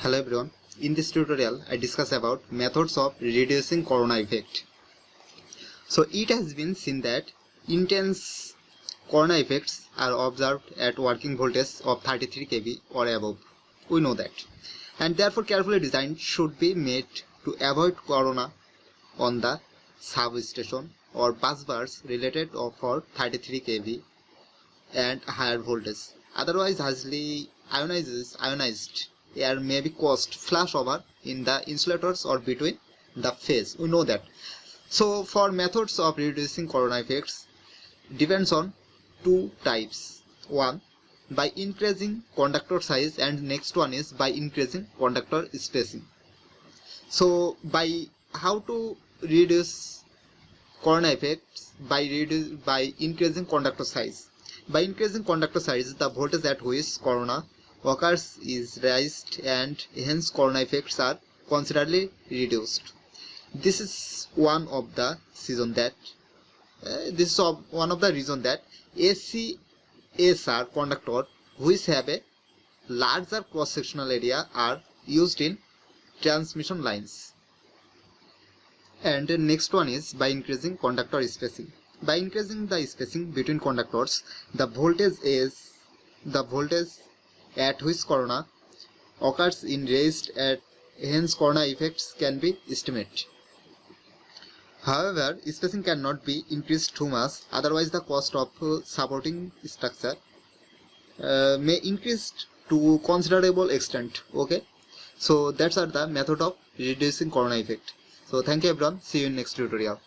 Hello everyone, in this tutorial I discuss about methods of reducing corona effect. So it has been seen that intense corona effects are observed at working voltage of 33 kV or above. We know that. And therefore carefully designed should be made to avoid corona on the substation or bus bars related for 33 kV and higher voltage. Otherwise highly ionized air may be caused flashover in the insulators or between the phase. We know that. So for methods of reducing corona effects depends on two types. One, by increasing conductor size, and next one is by increasing conductor spacing. So by how to reduce corona effects? By increasing conductor size. By increasing conductor size, the voltage at which corona occurs is raised and hence corona effects are considerably reduced. This is one of the reason that ACSR conductor which have a larger cross-sectional area are used in transmission lines. And the next one is by increasing conductor spacing. By increasing the spacing between conductors, the voltage at which corona occurs in raised, at hence corona effects can be estimated. However, spacing cannot be increased too much, otherwise the cost of supporting structure may increase to considerable extent. Okay, so that's the method of reducing corona effect. So thank you everyone, see you in next tutorial.